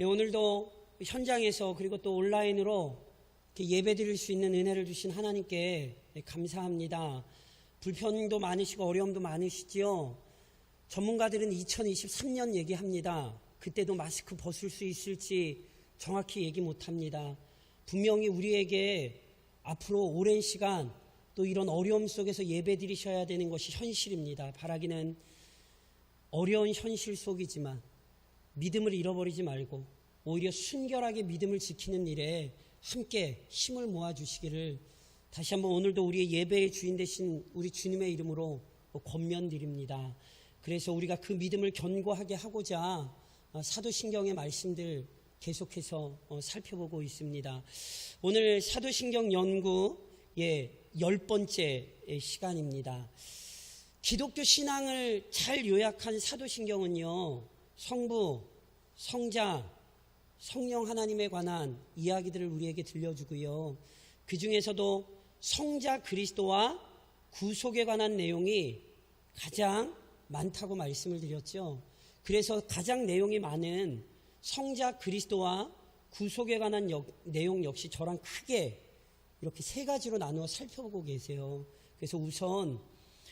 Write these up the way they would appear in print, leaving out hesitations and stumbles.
오늘도 현장에서 그리고 또 온라인으로 예배 드릴 수 있는 은혜를 주신 하나님께 감사합니다. 불편도 많으시고 어려움도 많으시지요. 전문가들은 2023년 얘기합니다. 그때도 마스크 벗을 수 있을지 정확히 얘기 못합니다. 분명히 우리에게 앞으로 오랜 시간 또 이런 어려움 속에서 예배 드리셔야 되는 것이 현실입니다. 바라기는 어려운 현실 속이지만 믿음을 잃어버리지 말고 오히려 순결하게 믿음을 지키는 일에 함께 힘을 모아주시기를 다시 한번 오늘도 우리의 예배의 주인 되신 우리 주님의 이름으로 권면드립니다. 그래서 우리가 그 믿음을 견고하게 하고자 사도신경의 말씀들 계속해서 살펴보고 있습니다. 오늘 사도신경 연구의 10번째 시간입니다. 기독교 신앙을 잘 요약한 사도신경은요, 성부, 성자, 성령 하나님에 관한 이야기들을 우리에게 들려주고요. 그 중에서도 성자 그리스도와 구속에 관한 내용이 가장 많다고 말씀을 드렸죠. 그래서 가장 내용이 많은 성자 그리스도와 구속에 관한 내용 역시 저랑 크게 이렇게 세 가지로 나누어 살펴보고 계세요. 그래서 우선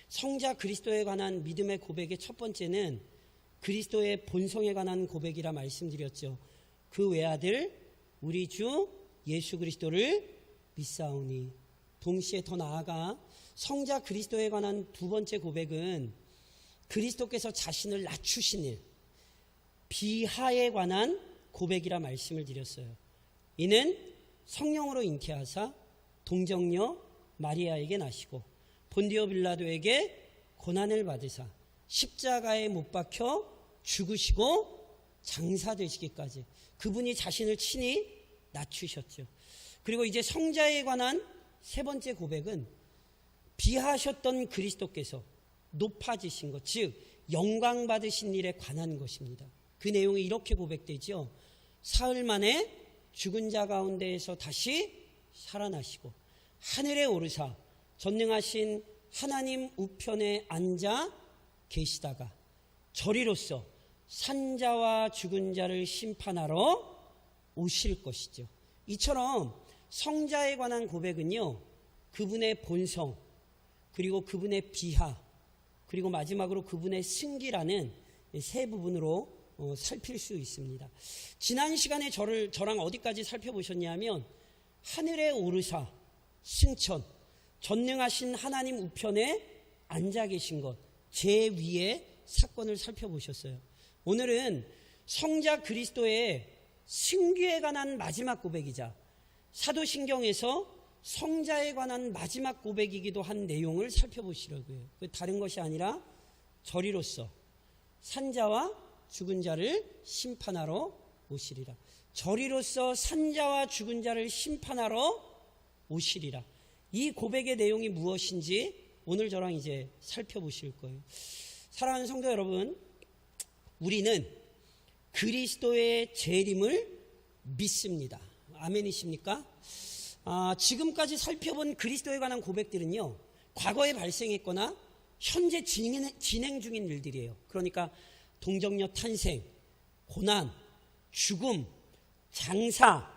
성자 그리스도에 관한 믿음의 고백의 첫 번째는 그리스도의 본성에 관한 고백이라 말씀드렸죠. 그 외아들 우리 주 예수 그리스도를 믿사오니. 동시에 더 나아가 성자 그리스도에 관한 두 번째 고백은 그리스도께서 자신을 낮추신 일, 비하에 관한 고백이라 말씀을 드렸어요. 이는 성령으로 잉태하사 동정녀 마리아에게 나시고 본디오 빌라도에게 고난을 받으사 십자가에 못 박혀 죽으시고 장사되시기까지 그분이 자신을 친히 낮추셨죠. 그리고 이제 성자에 관한 세 번째 고백은 비하하셨던 그리스도께서 높아지신 것, 즉 영광 받으신 일에 관한 것입니다. 그 내용이 이렇게 고백되죠. 사흘 만에 죽은 자 가운데에서 다시 살아나시고 하늘에 오르사 전능하신 하나님 우편에 앉아 계시다가 저리로서 산자와 죽은 자를 심판하러 오실 것이죠. 이처럼 성자에 관한 고백은요, 그분의 본성, 그리고 그분의 비하, 그리고 마지막으로 그분의 승기라는 세 부분으로 살필 수 있습니다. 지난 시간에 저랑 어디까지 살펴보셨냐면 하늘에 오르사, 승천, 전능하신 하나님 우편에 앉아 계신 것, 제 위의 사건을 살펴보셨어요. 오늘은 성자 그리스도의 승귀에 관한 마지막 고백이자 사도신경에서 성자에 관한 마지막 고백이기도 한 내용을 살펴보시려고요. 다른 것이 아니라 저리로서 산자와 죽은 자를 심판하러 오시리라. 저리로서 산자와 죽은 자를 심판하러 오시리라. 이 고백의 내용이 무엇인지 오늘 저랑 이제 살펴보실 거예요. 사랑하는 성도 여러분, 우리는 그리스도의 재림을 믿습니다. 아멘이십니까? 지금까지 살펴본 그리스도에 관한 고백들은요, 과거에 발생했거나 현재 진행 중인 일들이에요. 그러니까 동정녀 탄생, 고난, 죽음, 장사,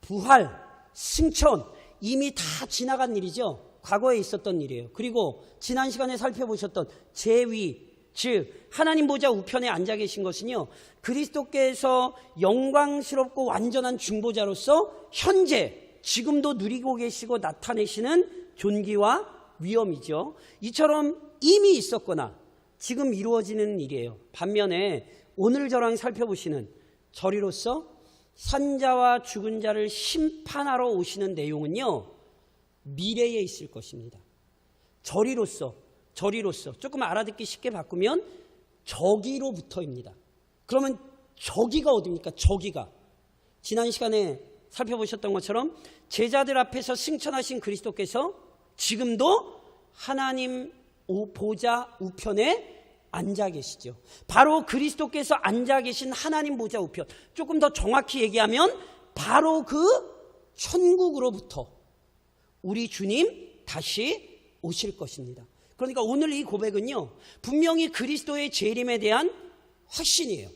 부활, 승천, 이미 다 지나간 일이죠. 과거에 있었던 일이에요. 그리고 지난 시간에 살펴보셨던 재위, 즉 하나님 보좌 우편에 앉아 계신 것은요, 그리스도께서 영광스럽고 완전한 중보자로서 현재 지금도 누리고 계시고 나타내시는 존귀와 위엄이죠. 이처럼 이미 있었거나 지금 이루어지는 일이에요. 반면에 오늘 저랑 살펴보시는 저리로서 산자와 죽은 자를 심판하러 오시는 내용은요, 미래에 있을 것입니다. 저리로서 조금 알아듣기 쉽게 바꾸면 저기로부터입니다. 그러면 저기가 어디입니까? 저기가 지난 시간에 살펴보셨던 것처럼 제자들 앞에서 승천하신 그리스도께서 지금도 하나님 보좌 우편에 앉아 계시죠. 바로 그리스도께서 앉아 계신 하나님 보좌 우편, 조금 더 정확히 얘기하면 바로 그 천국으로부터 우리 주님 다시 오실 것입니다. 그러니까 오늘 이 고백은요, 분명히 그리스도의 재림에 대한 확신이에요.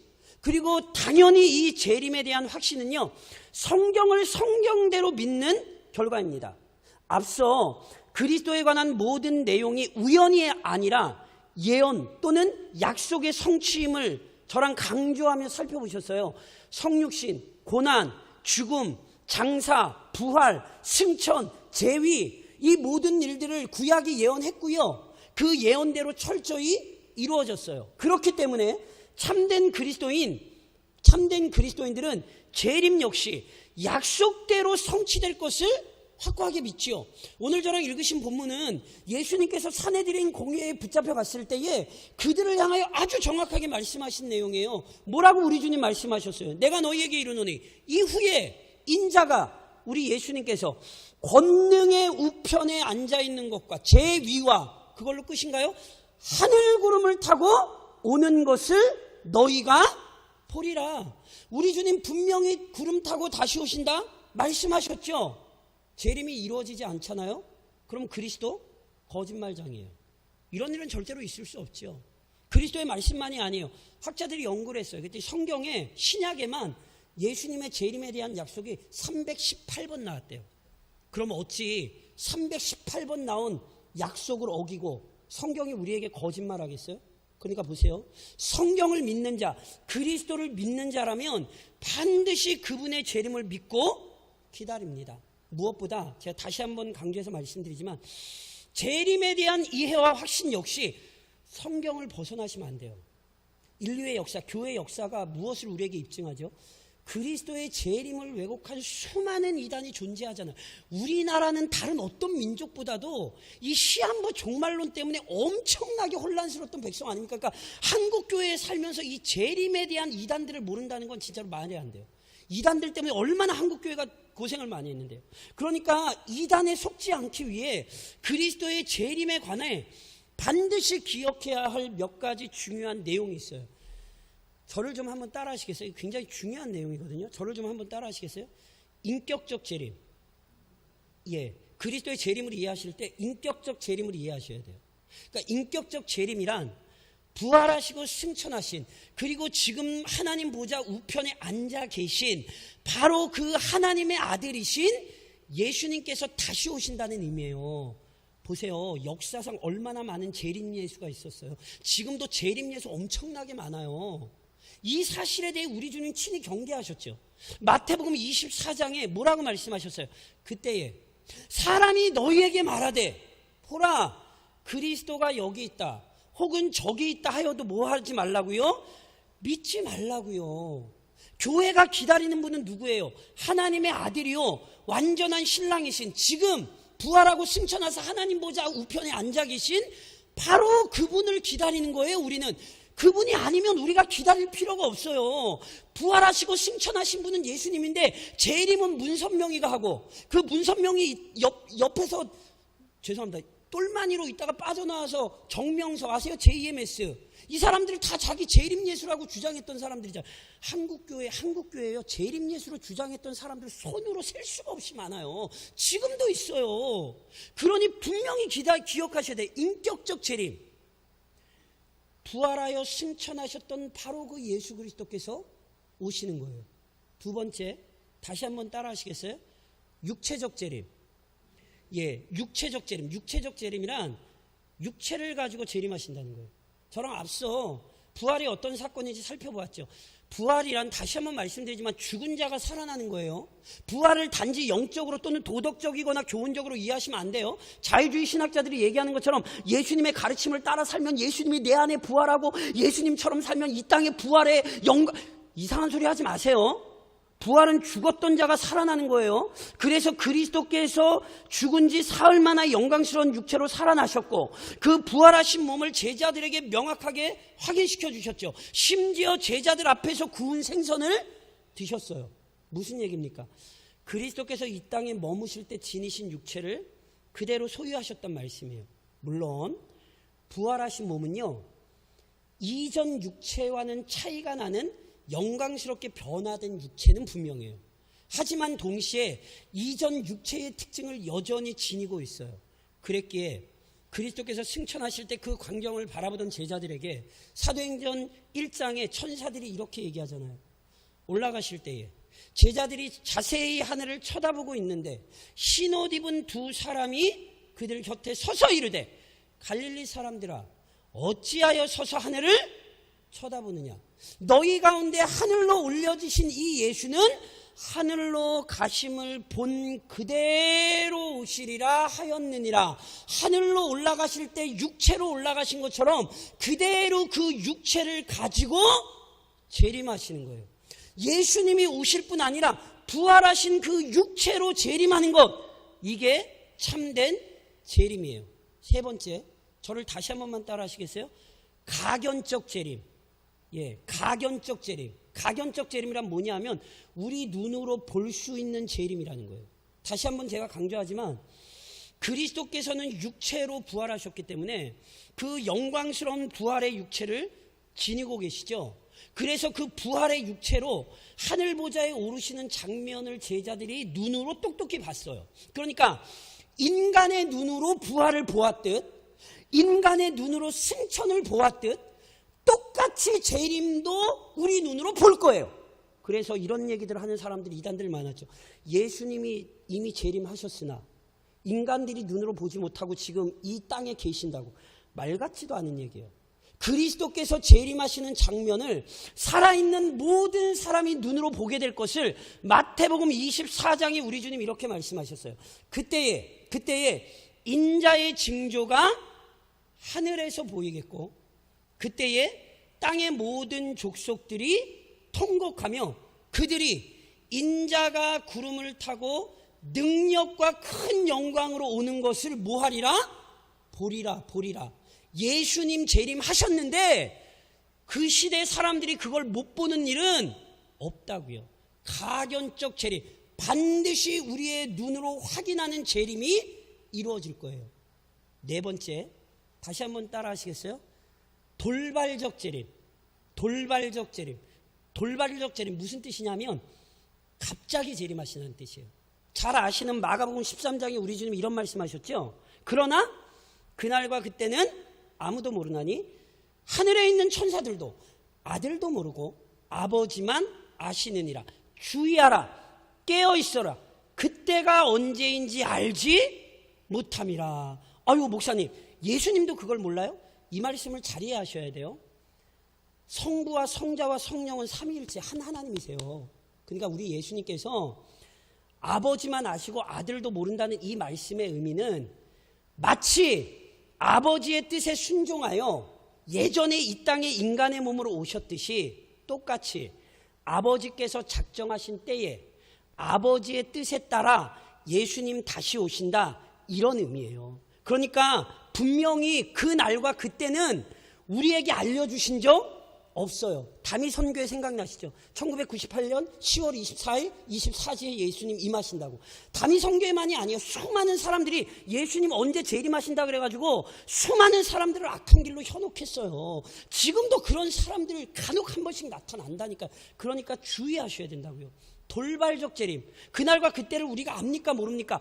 그리고 당연히 이 재림에 대한 확신은요, 성경을 성경대로 믿는 결과입니다. 앞서 그리스도에 관한 모든 내용이 우연이 아니라 예언 또는 약속의 성취임을 저랑 강조하며 살펴보셨어요. 성육신, 고난, 죽음, 장사, 부활, 승천, 재위, 이 모든 일들을 구약이 예언했고요. 그 예언대로 철저히 이루어졌어요. 그렇기 때문에 참된 그리스도인들은 재림 역시 약속대로 성취될 것을 확고하게 믿지요. 오늘 저랑 읽으신 본문은 예수님께서 산헤드린 공회에 붙잡혀 갔을 때에 그들을 향하여 아주 정확하게 말씀하신 내용이에요. 뭐라고 우리 주님 말씀하셨어요? 내가 너희에게 이르노니 이후에 인자가, 우리 예수님께서 권능의 우편에 앉아있는 것과 제 위와, 그걸로 끝인가요? 하늘 구름을 타고 오는 것을 너희가 보리라. 우리 주님 분명히 구름 타고 다시 오신다 말씀하셨죠. 재림이 이루어지지 않잖아요. 그럼 그리스도 거짓말장이에요. 이런 일은 절대로 있을 수 없죠. 그리스도의 말씀만이 아니에요. 학자들이 연구를 했어요. 그때 성경에, 신약에만 예수님의 재림에 대한 약속이 318번 나왔대요. 그럼 어찌 318번 나온 약속을 어기고 성경이 우리에게 거짓말하겠어요? 그러니까 보세요. 성경을 믿는 자, 그리스도를 믿는 자라면 반드시 그분의 재림을 믿고 기다립니다. 무엇보다 제가 다시 한번 강조해서 말씀드리지만 재림에 대한 이해와 확신 역시 성경을 벗어나시면 안 돼요. 인류의 역사, 교회의 역사가 무엇을 우리에게 입증하죠? 그리스도의 재림을 왜곡한 수많은 이단이 존재하잖아요. 우리나라는 다른 어떤 민족보다도 이 시한부 종말론 때문에 엄청나게 혼란스러웠던 백성 아닙니까? 그러니까 한국 교회에 살면서 이 재림에 대한 이단들을 모른다는 건 진짜로 말이 안 돼요. 이단들 때문에 얼마나 한국 교회가 고생을 많이 했는데요. 그러니까 이단에 속지 않기 위해 그리스도의 재림에 관해 반드시 기억해야 할 몇 가지 중요한 내용이 있어요. 저를 좀 한번 따라 하시겠어요? 굉장히 중요한 내용이거든요. 저를 좀 한번 따라 하시겠어요? 인격적 재림. 예. 그리스도의 재림을 이해하실 때 인격적 재림을 이해하셔야 돼요. 그러니까 인격적 재림이란 부활하시고 승천하신, 그리고 지금 하나님 보좌 우편에 앉아 계신 바로 그 하나님의 아들이신 예수님께서 다시 오신다는 의미예요. 보세요. 역사상 얼마나 많은 재림 예수가 있었어요. 지금도 재림 예수 엄청나게 많아요. 이 사실에 대해 우리 주님 친히 경계하셨죠. 마태복음 24장에 뭐라고 말씀하셨어요? 그때에 사람이 너희에게 말하되 보라 그리스도가 여기 있다 혹은 저기 있다 하여도 뭐 하지 말라고요? 믿지 말라고요. 교회가 기다리는 분은 누구예요? 하나님의 아들이요, 완전한 신랑이신, 지금 부활하고 승천하사 하나님 보좌 우편에 앉아 계신 바로 그분을 기다리는 거예요. 우리는 그분이 아니면 우리가 기다릴 필요가 없어요. 부활하시고 승천하신 분은 예수님인데 재림은 문선명이가 하고, 그 문선명이 옆에서 죄송합니다, 똘마니로 있다가 빠져나와서 정명석 아세요? JMS. 이 사람들이 다 자기 재림 예수라고 주장했던 사람들이잖아요. 한국교회요. 재림 예수로 주장했던 사람들 손으로 셀 수가 없이 많아요. 지금도 있어요. 그러니 분명히 기억하셔야 돼요. 인격적 재림. 부활하여 승천하셨던 바로 그 예수 그리스도께서 오시는 거예요. 두 번째, 다시 한번 따라 하시겠어요? 육체적 재림. 예, 육체적 재림. 육체적 재림이란 육체를 가지고 재림하신다는 거예요. 저랑 앞서 부활이 어떤 사건인지 살펴보았죠. 부활이란 다시 한번 말씀드리지만 죽은 자가 살아나는 거예요. 부활을 단지 영적으로 또는 도덕적이거나 교훈적으로 이해하시면 안 돼요. 자유주의 신학자들이 얘기하는 것처럼 예수님의 가르침을 따라 살면 예수님이 내 안에 부활하고 예수님처럼 살면 이 땅에 부활의 영광, 이상한 소리 하지 마세요. 부활은 죽었던 자가 살아나는 거예요. 그래서 그리스도께서 죽은 지 사흘 만에 영광스러운 육체로 살아나셨고 그 부활하신 몸을 제자들에게 명확하게 확인시켜 주셨죠. 심지어 제자들 앞에서 구운 생선을 드셨어요. 무슨 얘기입니까? 그리스도께서 이 땅에 머무실 때 지니신 육체를 그대로 소유하셨단 말씀이에요. 물론 부활하신 몸은요, 이전 육체와는 차이가 나는 영광스럽게 변화된 육체는 분명해요. 하지만 동시에 이전 육체의 특징을 여전히 지니고 있어요. 그랬기에 그리스도께서 승천하실 때 그 광경을 바라보던 제자들에게 사도행전 1장에 천사들이 이렇게 얘기하잖아요. 올라가실 때에 제자들이 자세히 하늘을 쳐다보고 있는데 흰옷 입은 두 사람이 그들 곁에 서서 이르되 갈릴리 사람들아 어찌하여 서서 하늘을 쳐다보느냐. 너희 가운데 하늘로 올려지신 이 예수는 하늘로 가심을 본 그대로 오시리라 하였느니라. 하늘로 올라가실 때 육체로 올라가신 것처럼 그대로 그 육체를 가지고 재림하시는 거예요. 예수님이 오실 뿐 아니라 부활하신 그 육체로 재림하는 것, 이게 참된 재림이에요. 세 번째, 저를 다시 한 번만 따라 하시겠어요? 가견적 재림. 예, 가견적 재림. 가견적 재림이란 뭐냐 하면 우리 눈으로 볼 수 있는 재림이라는 거예요. 다시 한번 제가 강조하지만 그리스도께서는 육체로 부활하셨기 때문에 그 영광스러운 부활의 육체를 지니고 계시죠. 그래서 그 부활의 육체로 하늘 보좌에 오르시는 장면을 제자들이 눈으로 똑똑히 봤어요. 그러니까 인간의 눈으로 부활을 보았듯 인간의 눈으로 승천을 보았듯 똑같이 재림도 우리 눈으로 볼 거예요. 그래서 이런 얘기들을 하는 사람들이 이단들 많았죠. 예수님이 이미 재림하셨으나 인간들이 눈으로 보지 못하고 지금 이 땅에 계신다고. 말 같지도 않은 얘기예요. 그리스도께서 재림하시는 장면을 살아있는 모든 사람이 눈으로 보게 될 것을 마태복음 24장에 우리 주님 이렇게 말씀하셨어요. 그때에 인자의 징조가 하늘에서 보이겠고 그때에 땅의 모든 족속들이 통곡하며 그들이 인자가 구름을 타고 능력과 큰 영광으로 오는 것을 뭐하리라? 보리라. 예수님 재림하셨는데 그 시대 사람들이 그걸 못 보는 일은 없다고요. 가견적 재림, 반드시 우리의 눈으로 확인하는 재림이 이루어질 거예요. 네 번째, 다시 한번 따라 하시겠어요? 돌발적 재림. 돌발적 재림 무슨 뜻이냐면 갑자기 재림하시는 뜻이에요. 잘 아시는 마가복음 13장에 우리 주님 이런 말씀하셨죠. 그러나 그날과 그때는 아무도 모르나니 하늘에 있는 천사들도 아들도 모르고 아버지만 아시느니라. 주의하라, 깨어있어라. 그때가 언제인지 알지 못함이라. 아유 목사님, 예수님도 그걸 몰라요? 이 말씀을 잘 이해하셔야 돼요. 성부와 성자와 성령은 삼위일체 한 하나님이세요. 그러니까 우리 예수님께서 아버지만 아시고 아들도 모른다는 이 말씀의 의미는 마치 아버지의 뜻에 순종하여 예전에 이 땅에 인간의 몸으로 오셨듯이 똑같이 아버지께서 작정하신 때에 아버지의 뜻에 따라 예수님 다시 오신다, 이런 의미예요. 그러니까 분명히 그 날과 그때는 우리에게 알려주신 적 없어요. 다미 선교회 생각나시죠? 1998년 10월 24일 24시에 예수님 임하신다고. 다미 선교회만이 아니에요. 수많은 사람들이 예수님 언제 재림하신다 그래가지고 수많은 사람들을 악한 길로 현혹했어요. 지금도 그런 사람들 간혹 한 번씩 나타난다니까. 그러니까 주의하셔야 된다고요. 돌발적 재림, 그날과 그때를 우리가 압니까 모릅니까?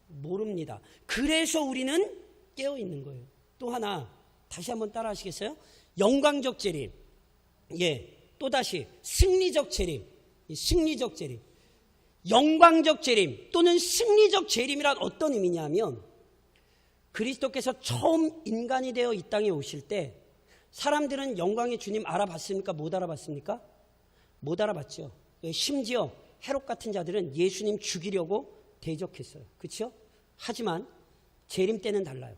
모릅니다. 그래서 우리는 깨어있는 거예요. 또 하나 다시 한번 따라 하시겠어요? 영광적 재림. 예, 또다시 승리적 재림. 승리적 재림. 영광적 재림 또는 승리적 재림이란 어떤 의미냐면 그리스도께서 처음 인간이 되어 이 땅에 오실 때 사람들은 영광의 주님 알아봤습니까? 못 알아봤습니까? 못 알아봤죠. 심지어 헤롯 같은 자들은 예수님 죽이려고 대적했어요. 그렇죠? 하지만 재림 때는 달라요.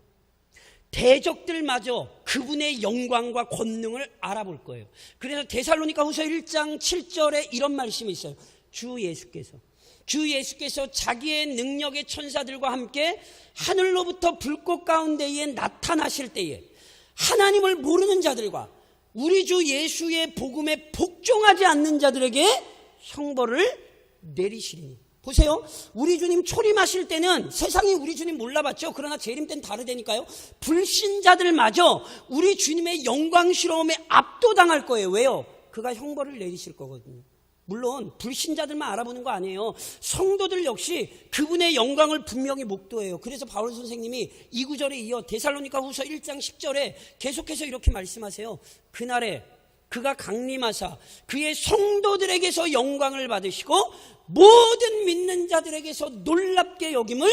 대적들마저 그분의 영광과 권능을 알아볼 거예요. 그래서 데살로니가 후서 1장 7절에 이런 말씀이 있어요. 주 예수께서 자기의 능력의 천사들과 함께 하늘로부터 불꽃 가운데에 나타나실 때에 하나님을 모르는 자들과 우리 주 예수의 복음에 복종하지 않는 자들에게 형벌을 내리시리니. 보세요. 우리 주님 초림하실 때는 세상이 우리 주님 몰라봤죠. 그러나 재림 때는 다르다니까요. 불신자들마저 우리 주님의 영광스러움에 압도당할 거예요. 왜요? 그가 형벌을 내리실 거거든요. 물론 불신자들만 알아보는 거 아니에요. 성도들 역시 그분의 영광을 분명히 목도해요. 그래서 바울 선생님이 이 구절에 이어 데살로니가 후서 1장 10절에 계속해서 이렇게 말씀하세요. 그날에 그가 강림하사 그의 성도들에게서 영광을 받으시고 모든 믿는 자들에게서 놀랍게 여김을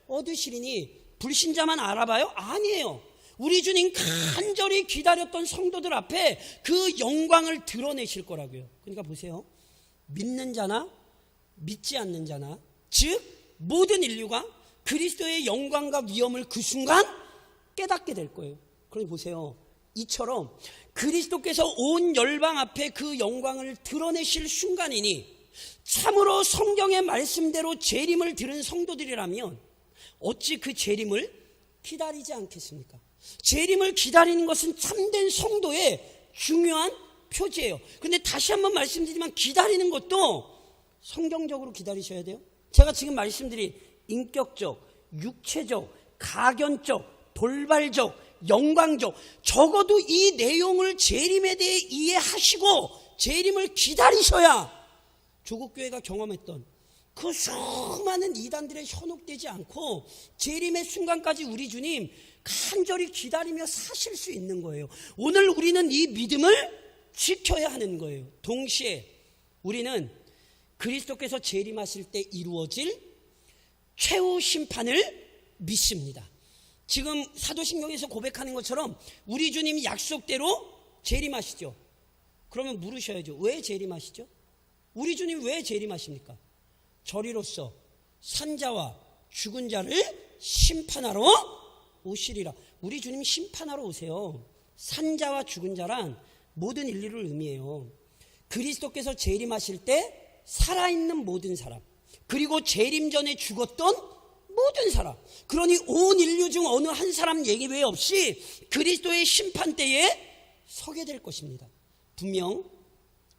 얻으시리니. 불신자만 알아봐요? 아니에요. 우리 주님 간절히 기다렸던 성도들 앞에 그 영광을 드러내실 거라고요. 그러니까 보세요. 믿는 자나 믿지 않는 자나, 즉 모든 인류가 그리스도의 영광과 위엄을 그 순간 깨닫게 될 거예요. 그럼 보세요. 이처럼 그리스도께서 온 열방 앞에 그 영광을 드러내실 순간이니 참으로 성경의 말씀대로 재림을 들은 성도들이라면 어찌 그 재림을 기다리지 않겠습니까? 재림을 기다리는 것은 참된 성도의 중요한 표지예요. 그런데 다시 한번 말씀드리지만 기다리는 것도 성경적으로 기다리셔야 돼요. 제가 지금 말씀드린 인격적, 육체적, 가견적, 돌발적, 영광적, 적어도 이 내용을 재림에 대해 이해하시고 재림을 기다리셔야 조국교회가 경험했던 그 수많은 이단들에 현혹되지 않고 재림의 순간까지 우리 주님 간절히 기다리며 사실 수 있는 거예요. 오늘 우리는 이 믿음을 지켜야 하는 거예요. 동시에 우리는 그리스도께서 재림하실 때 이루어질 최후 심판을 믿습니다. 지금 사도신경에서 고백하는 것처럼 우리 주님이 약속대로 재림하시죠. 그러면 물으셔야죠. 왜 재림하시죠? 우리 주님 왜 재림하십니까? 저리로서 산자와 죽은 자를 심판하러 오시리라. 우리 주님 심판하러 오세요. 산자와 죽은 자란 모든 인류를 의미해요. 그리스도께서 재림하실 때 살아있는 모든 사람, 그리고 재림 전에 죽었던 모든 사람, 그러니 온 인류 중 어느 한 사람 예외 없이 그리스도의 심판 때에 서게 될 것입니다. 분명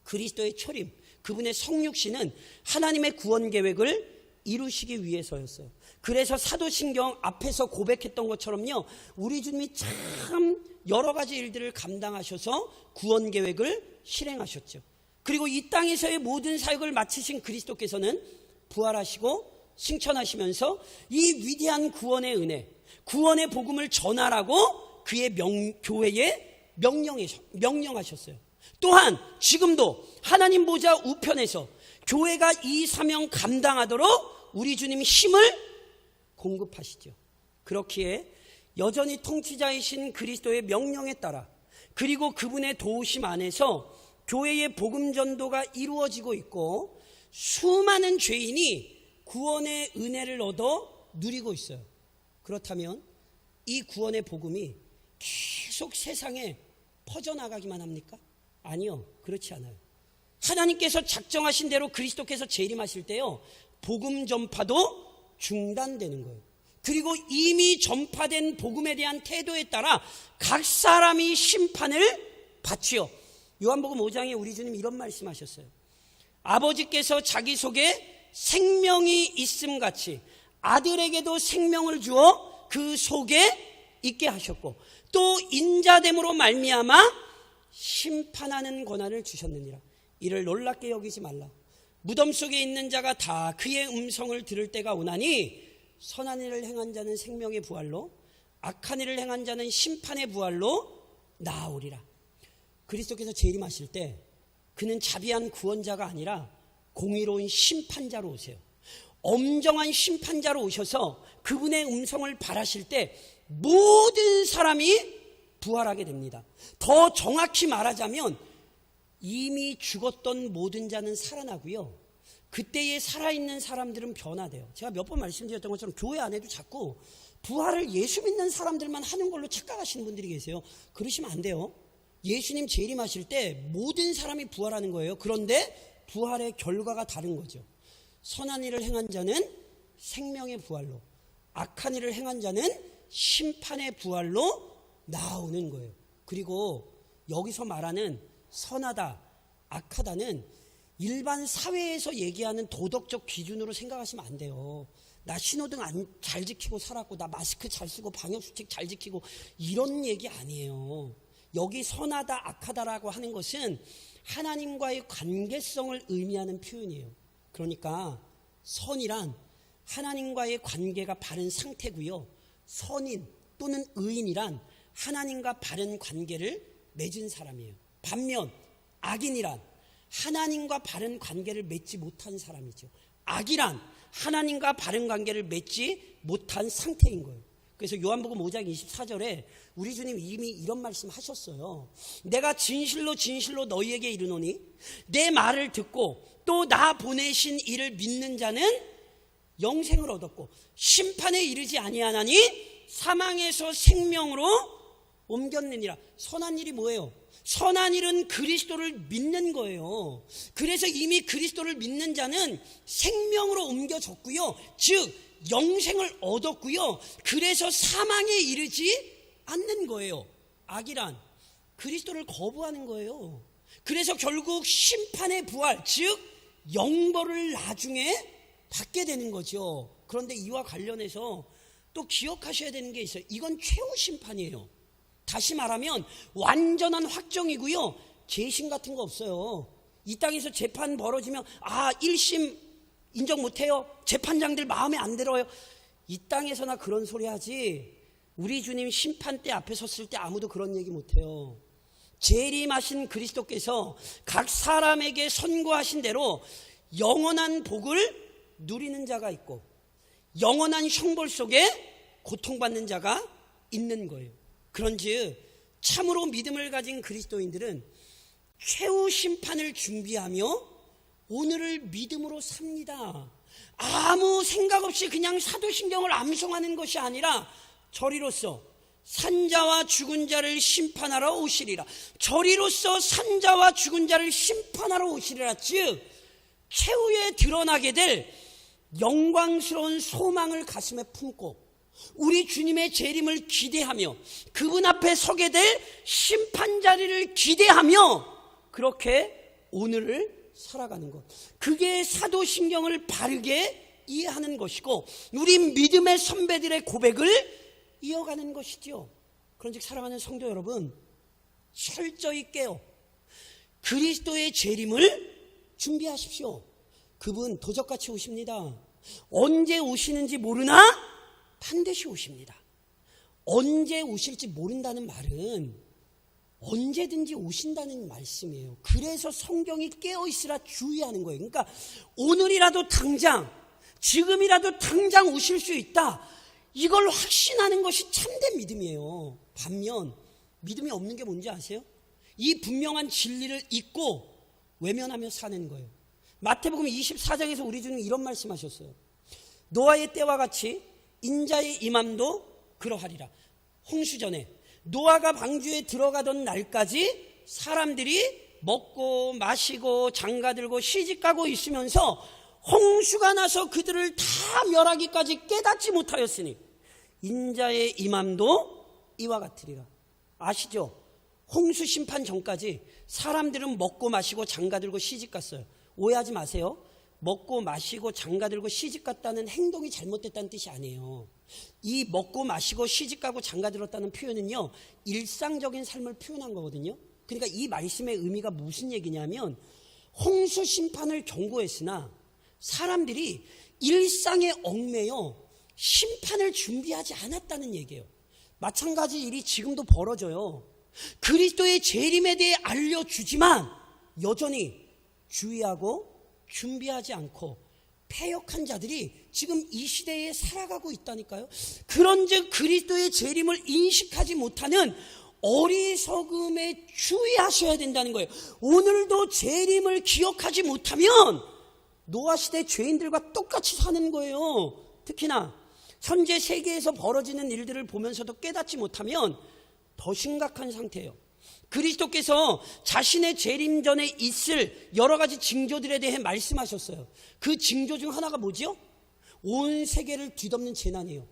그리스도의 초림, 그분의 성육신은 하나님의 구원 계획을 이루시기 위해서였어요. 그래서 사도신경 앞에서 고백했던 것처럼요, 우리 주님이 참 여러 가지 일들을 감당하셔서 구원 계획을 실행하셨죠. 그리고 이 땅에서의 모든 사역을 마치신 그리스도께서는 부활하시고 승천하시면서 이 위대한 구원의 은혜, 구원의 복음을 전하라고 그의 교회에 명령하셨어요. 또한 지금도 하나님 보좌 우편에서 교회가 이 사명 감당하도록 우리 주님이 힘을 공급하시죠. 그렇기에 여전히 통치자이신 그리스도의 명령에 따라, 그리고 그분의 도우심 안에서 교회의 복음 전도가 이루어지고 있고 수많은 죄인이 구원의 은혜를 얻어 누리고 있어요. 그렇다면 이 구원의 복음이 계속 세상에 퍼져나가기만 합니까? 아니요, 그렇지 않아요. 하나님께서 작정하신 대로 그리스도께서 재림하실 때요, 복음 전파도 중단되는 거예요. 그리고 이미 전파된 복음에 대한 태도에 따라 각 사람이 심판을 받지요. 요한복음 5장에 우리 주님 이런 말씀하셨어요. 아버지께서 자기 속에 생명이 있음같이 아들에게도 생명을 주어 그 속에 있게 하셨고 또 인자됨으로 말미암아 심판하는 권한을 주셨느니라. 이를 놀랍게 여기지 말라. 무덤 속에 있는 자가 다 그의 음성을 들을 때가 오나니 선한 일을 행한 자는 생명의 부활로, 악한 일을 행한 자는 심판의 부활로 나아오리라. 그리스도께서 재림하실 때 그는 자비한 구원자가 아니라 공의로운 심판자로 오세요. 엄정한 심판자로 오셔서 그분의 음성을 발하실 때 모든 사람이 부활하게 됩니다. 더 정확히 말하자면 이미 죽었던 모든 자는 살아나고요, 그때에 살아있는 사람들은 변화돼요. 제가 몇 번 말씀드렸던 것처럼 교회 안에도 자꾸 부활을 예수 믿는 사람들만 하는 걸로 착각하시는 분들이 계세요. 그러시면 안 돼요. 예수님 재림하실 때 모든 사람이 부활하는 거예요. 그런데 부활의 결과가 다른 거죠. 선한 일을 행한 자는 생명의 부활로, 악한 일을 행한 자는 심판의 부활로 나오는 거예요. 그리고 여기서 말하는 선하다, 악하다는 일반 사회에서 얘기하는 도덕적 기준으로 생각하시면 안 돼요. 나 신호등 잘 지키고 살았고, 나 마스크 잘 쓰고 방역수칙 잘 지키고, 이런 얘기 아니에요. 여기 선하다, 악하다라고 하는 것은 하나님과의 관계성을 의미하는 표현이에요. 그러니까 선이란 하나님과의 관계가 바른 상태고요. 선인 또는 의인이란 하나님과 바른 관계를 맺은 사람이에요. 반면 악인이란 하나님과 바른 관계를 맺지 못한 사람이죠. 악이란 하나님과 바른 관계를 맺지 못한 상태인 거예요. 그래서 요한복음 5장 24절에 우리 주님 이미 이런 말씀 하셨어요. 내가 진실로 진실로 너희에게 이르노니 내 말을 듣고 또 나 보내신 이를 믿는 자는 영생을 얻었고 심판에 이르지 아니하나니 사망에서 생명으로 옮겼느니라. 선한 일이 뭐예요? 선한 일은 그리스도를 믿는 거예요. 그래서 이미 그리스도를 믿는 자는 생명으로 옮겨졌고요. 즉 영생을 얻었고요. 그래서 사망에 이르지 않는 거예요. 악이란 그리스도를 거부하는 거예요. 그래서 결국 심판의 부활, 즉 영벌을 나중에 받게 되는 거죠. 그런데 이와 관련해서 또 기억하셔야 되는 게 있어요. 이건 최후 심판이에요. 다시 말하면 완전한 확정이고요. 재심 같은 거 없어요. 이 땅에서 재판 벌어지면 1심 인정 못해요. 재판장들 마음에 안 들어요. 이 땅에서나 그런 소리 하지 우리 주님 심판대 앞에 섰을 때 아무도 그런 얘기 못해요. 재림하신 그리스도께서 각 사람에게 선고하신 대로 영원한 복을 누리는 자가 있고 영원한 형벌 속에 고통받는 자가 있는 거예요. 그런즉 참으로 믿음을 가진 그리스도인들은 최후 심판을 준비하며 오늘을 믿음으로 삽니다. 아무 생각 없이 그냥 사도신경을 암송하는 것이 아니라 저리로서 산자와 죽은 자를 심판하러 오시리라. 저리로서 산자와 죽은 자를 심판하러 오시리라. 즉 최후에 드러나게 될 영광스러운 소망을 가슴에 품고 우리 주님의 재림을 기대하며 그분 앞에 서게 될 심판 자리를 기대하며 그렇게 오늘을 살아가는 것, 그게 사도신경을 바르게 이해하는 것이고 우리 믿음의 선배들의 고백을 이어가는 것이죠. 그런즉 사랑하는 성도 여러분, 철저히 깨어 그리스도의 재림을 준비하십시오. 그분 도적같이 오십니다. 언제 오시는지 모르나 반드시 오십니다. 언제 오실지 모른다는 말은 언제든지 오신다는 말씀이에요. 그래서 성경이 깨어있으라 주의하는 거예요. 그러니까 오늘이라도 당장, 지금이라도 당장 오실 수 있다, 이걸 확신하는 것이 참된 믿음이에요. 반면 믿음이 없는 게 뭔지 아세요? 이 분명한 진리를 잊고 외면하며 사는 거예요. 마태복음 24장에서 우리 주님 이런 말씀하셨어요. 노아의 때와 같이 인자의 임함도 그러하리라. 홍수전에 노아가 방주에 들어가던 날까지 사람들이 먹고 마시고 장가들고 시집가고 있으면서 홍수가 나서 그들을 다 멸하기까지 깨닫지 못하였으니 인자의 임함도 이와 같으리라. 아시죠? 홍수 심판 전까지 사람들은 먹고 마시고 장가들고 시집갔어요. 오해하지 마세요. 먹고 마시고 장가들고 시집갔다는 행동이 잘못됐다는 뜻이 아니에요. 이 먹고 마시고 시집가고 장가들었다는 표현은요, 일상적인 삶을 표현한 거거든요. 그러니까 이 말씀의 의미가 무슨 얘기냐면 홍수 심판을 경고했으나 사람들이 일상에 얽매여 심판을 준비하지 않았다는 얘기예요. 마찬가지 일이 지금도 벌어져요. 그리스도의 재림에 대해 알려주지만 여전히 주의하고 준비하지 않고 패역한 자들이 지금 이 시대에 살아가고 있다니까요. 그런즉 그리스도의 재림을 인식하지 못하는 어리석음에 주의하셔야 된다는 거예요. 오늘도 재림을 기억하지 못하면 노아 시대 죄인들과 똑같이 사는 거예요. 특히나 현재 세계에서 벌어지는 일들을 보면서도 깨닫지 못하면 더 심각한 상태예요. 그리스도께서 자신의 재림 전에 있을 여러 가지 징조들에 대해 말씀하셨어요. 그 징조 중 하나가 뭐죠? 온 세계를 뒤덮는 재난이에요.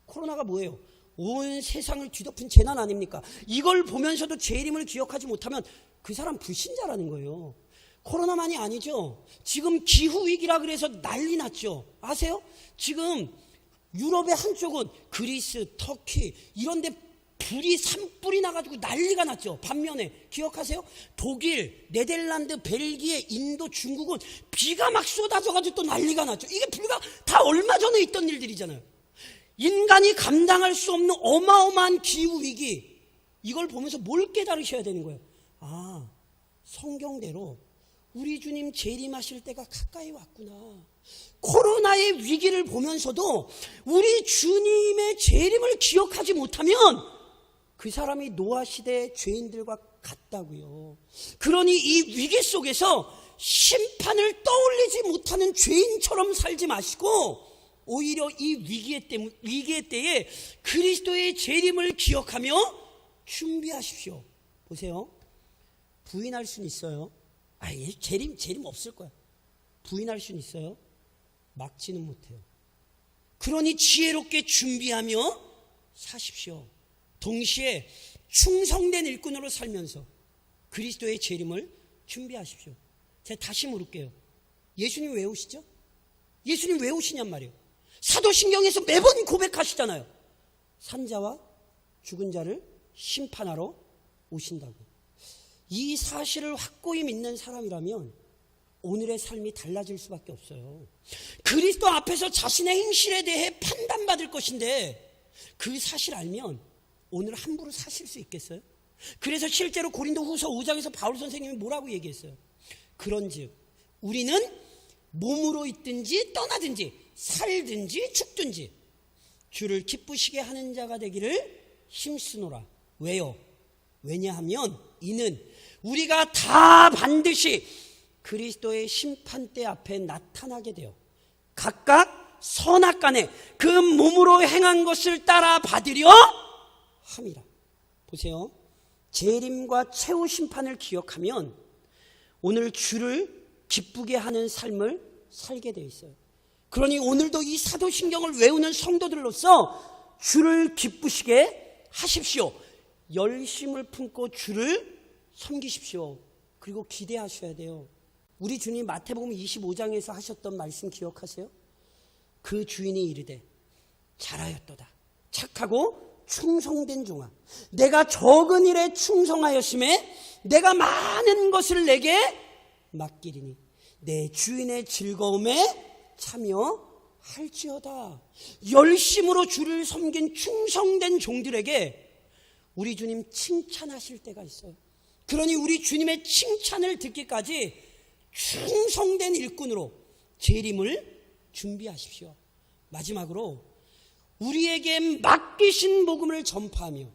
코로나가 뭐예요? 온 세상을 뒤덮은 재난 아닙니까? 이걸 보면서도 재림을 기억하지 못하면 그 사람 불신자라는 거예요. 코로나만이 아니죠. 지금 기후위기라 그래서 난리 났죠. 아세요? 지금 유럽의 한쪽은 그리스, 터키 이런 데 불이 산불이 나가지고 난리가 났죠. 반면에 기억하세요? 독일, 네덜란드, 벨기에, 인도, 중국은 비가 막 쏟아져가지고 또 난리가 났죠. 이게 불과 다 얼마 전에 있던 일들이잖아요. 인간이 감당할 수 없는 어마어마한 기후위기, 이걸 보면서 뭘 깨달으셔야 되는 거예요? 아, 성경대로 우리 주님 재림하실 때가 가까이 왔구나. 코로나의 위기를 보면서도 우리 주님의 재림을 기억하지 못하면 그 사람이 노아 시대의 죄인들과 같다고요. 그러니 이 위기 속에서 심판을 떠올리지 못하는 죄인처럼 살지 마시고 오히려 이 위기의 때에 그리스도의 재림을 기억하며 준비하십시오. 보세요. 부인할 수는 있어요. 재림 없을 거야. 부인할 수는 있어요. 막지는 못해요. 그러니 지혜롭게 준비하며 사십시오. 동시에 충성된 일꾼으로 살면서 그리스도의 재림을 준비하십시오. 제가 다시 물을게요. 예수님 왜 오시죠? 예수님 왜 오시냔 말이에요. 사도신경에서 매번 고백하시잖아요. 산자와 죽은 자를 심판하러 오신다고. 이 사실을 확고히 믿는 사람이라면 오늘의 삶이 달라질 수밖에 없어요. 그리스도 앞에서 자신의 행실에 대해 판단받을 것인데 그 사실 알면 오늘 함부로 사실 수 있겠어요? 그래서 실제로 고린도 후서 5장에서 바울 선생님이 뭐라고 얘기했어요? 그런즉 우리는 몸으로 있든지 떠나든지 살든지 죽든지 주를 기쁘시게 하는 자가 되기를 힘쓰노라. 왜요? 왜냐하면 이는 우리가 다 반드시 그리스도의 심판대 앞에 나타나게 되어 각각 선악간에 그 몸으로 행한 것을 따라 받으려 함이라. 보세요. 재림과 최후 심판을 기억하면 오늘 주를 기쁘게 하는 삶을 살게 되어 있어요. 그러니 오늘도 이 사도신경을 외우는 성도들로서 주를 기쁘시게 하십시오. 열심을 품고 주를 섬기십시오. 그리고 기대하셔야 돼요. 우리 주님 마태복음 25장에서 하셨던 말씀 기억하세요? 그 주인이 이르되 잘하였도다. 착하고 충성된 종아, 내가 적은 일에 충성하였음에 내가 많은 것을 내게 맡기리니 내 주인의 즐거움에 참여할지어다. 열심으로 주를 섬긴 충성된 종들에게 우리 주님 칭찬하실 때가 있어요. 그러니 우리 주님의 칭찬을 듣기까지 충성된 일꾼으로 재림을 준비하십시오. 마지막으로 우리에게 맡기신 복음을 전파하며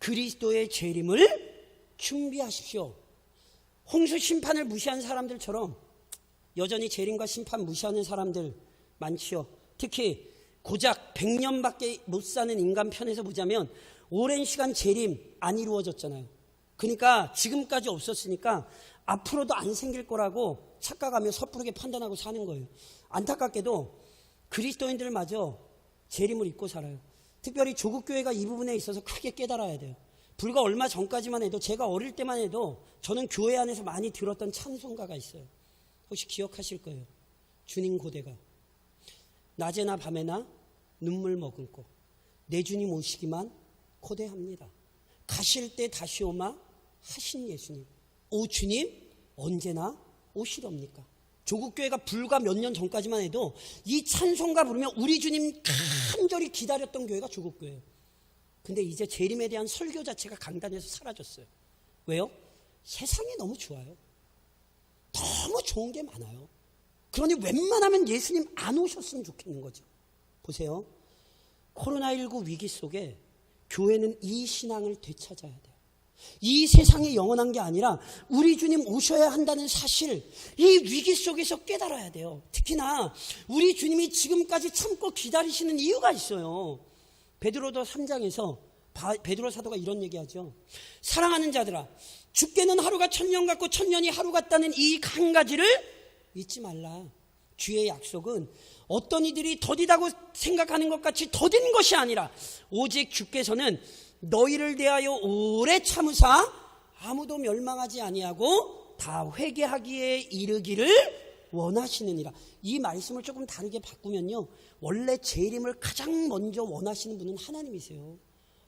그리스도의 재림을 준비하십시오. 홍수 심판을 무시한 사람들처럼 여전히 재림과 심판 무시하는 사람들 많지요. 특히 고작 100년밖에 못 사는 인간 편에서 보자면 오랜 시간 재림 안 이루어졌잖아요. 그러니까 지금까지 없었으니까 앞으로도 안 생길 거라고 착각하며 섣부르게 판단하고 사는 거예요. 안타깝게도 그리스도인들마저 재림을 잊고 살아요. 특별히 조국교회가 이 부분에 있어서 크게 깨달아야 돼요. 불과 얼마 전까지만 해도, 제가 어릴 때만 해도 저는 교회 안에서 많이 들었던 찬송가가 있어요. 혹시 기억하실 거예요. 주님 고대가 낮에나 밤에나 눈물 머금고 내 주님 오시기만 고대합니다. 가실 때 다시 오마 하신 예수님, 오 주님 언제나 오시렵니까? 조국교회가 불과 몇 년 전까지만 해도 이 찬송가 부르면 우리 주님 간절히 기다렸던 교회가 조국교회예요. 근데 이제 재림에 대한 설교 자체가 강단에서 사라졌어요. 왜요? 세상이 너무 좋아요. 너무 좋은 게 많아요. 그러니 웬만하면 예수님 안 오셨으면 좋겠는 거죠. 보세요. 코로나19 위기 속에 교회는 이 신앙을 되찾아야 돼요. 이 세상이 영원한 게 아니라 우리 주님 오셔야 한다는 사실, 이 위기 속에서 깨달아야 돼요. 특히나 우리 주님이 지금까지 참고 기다리시는 이유가 있어요. 베드로도 3장에서 베드로 사도가 이런 얘기하죠. 사랑하는 자들아, 주께는 하루가 1000년 같고 1000년이 하루 같다는 이 한 가지를 잊지 말라. 주의 약속은 어떤 이들이 더디다고 생각하는 것 같이 더딘 것이 아니라 오직 주께서는 너희를 대하여 오래 참으사 아무도 멸망하지 아니하고 다 회개하기에 이르기를 원하시느니라. 이 말씀을 조금 다르게 바꾸면요, 원래 재림을 가장 먼저 원하시는 분은 하나님이세요.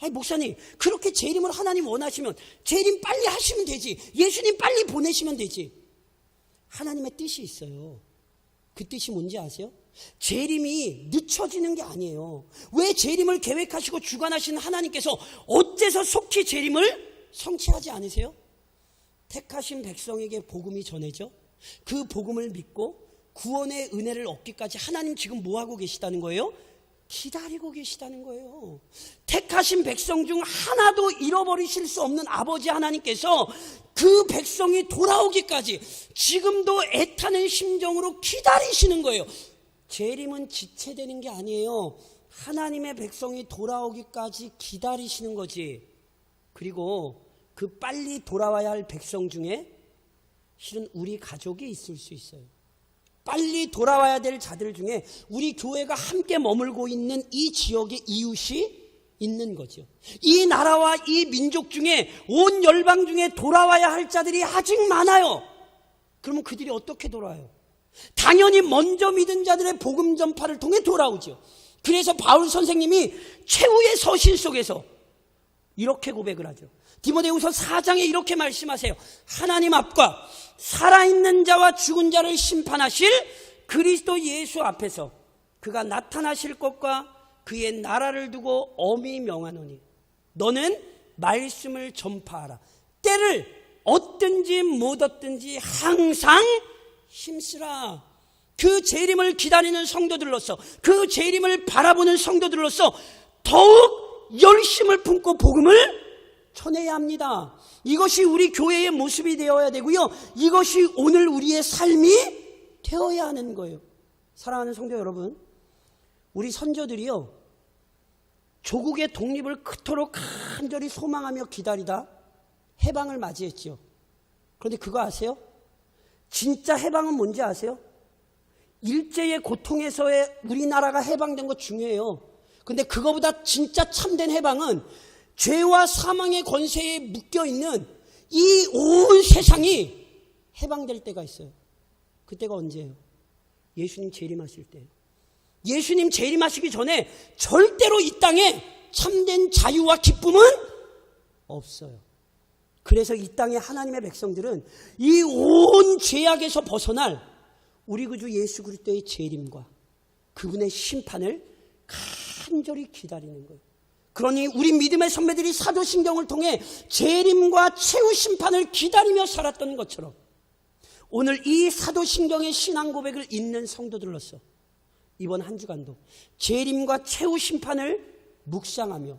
아니 목사님, 그렇게 재림을 하나님 원하시면 재림 빨리 하시면 되지. 예수님 빨리 보내시면 되지. 하나님의 뜻이 있어요. 그 뜻이 뭔지 아세요? 재림이 늦춰지는 게 아니에요. 왜 재림을 계획하시고 주관하시는 하나님께서 어째서 속히 재림을 성취하지 않으세요? 택하신 백성에게 복음이 전해져 그 복음을 믿고 구원의 은혜를 얻기까지 하나님 지금 뭐하고 계시다는 거예요? 기다리고 계시다는 거예요. 택하신 백성 중 하나도 잃어버리실 수 없는 아버지 하나님께서 그 백성이 돌아오기까지 지금도 애타는 심정으로 기다리시는 거예요. 재림은 지체되는 게 아니에요. 하나님의 백성이 돌아오기까지 기다리시는 거지. 그리고 그 빨리 돌아와야 할 백성 중에 실은 우리 가족이 있을 수 있어요. 빨리 돌아와야 될 자들 중에 우리 교회가 함께 머물고 있는 이 지역의 이웃이 있는 거죠. 이 나라와 이 민족 중에 온 열방 중에 돌아와야 할 자들이 아직 많아요. 그러면 그들이 어떻게 돌아와요? 당연히 먼저 믿은 자들의 복음 전파를 통해 돌아오죠. 그래서 바울 선생님이 최후의 서신 속에서 이렇게 고백을 하죠. 디모데후서 4장에 이렇게 말씀하세요. 하나님 앞과 살아있는 자와 죽은 자를 심판하실 그리스도 예수 앞에서 그가 나타나실 것과 그의 나라를 두고 엄히 명하노니 너는 말씀을 전파하라. 때를 얻든지 못 얻든지 항상 힘쓰라. 그 재림을 기다리는 성도들로서, 그 재림을 바라보는 성도들로서 더욱 열심을 품고 복음을 전해야 합니다. 이것이 우리 교회의 모습이 되어야 되고요. 이것이 오늘 우리의 삶이 되어야 하는 거예요. 사랑하는 성도 여러분, 우리 선조들이요, 조국의 독립을 그토록 간절히 소망하며 기다리다 해방을 맞이했죠. 그런데 그거 아세요? 진짜 해방은 뭔지 아세요? 일제의 고통에서의 우리나라가 해방된 거 중요해요. 근데 그거보다 진짜 참된 해방은 죄와 사망의 권세에 묶여있는 이 온 세상이 해방될 때가 있어요. 그때가 언제예요? 예수님 재림하실 때예요. 예수님 재림하시기 전에 절대로 이 땅에 참된 자유와 기쁨은 없어요. 그래서 이 땅의 하나님의 백성들은 이 온 죄악에서 벗어날 우리 구주 예수 그리스도의 재림과 그분의 심판을 간절히 기다리는 거예요. 그러니 우리 믿음의 선배들이 사도신경을 통해 재림과 최후 심판을 기다리며 살았던 것처럼 오늘 이 사도신경의 신앙 고백을 읽는 성도들로서 이번 한 주간도 재림과 최후 심판을 묵상하며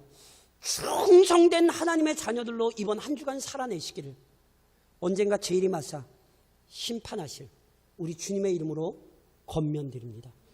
충성된 하나님의 자녀들로 이번 한 주간 살아내시기를 언젠가 재림하사 심판하실 우리 주님의 이름으로 권면드립니다.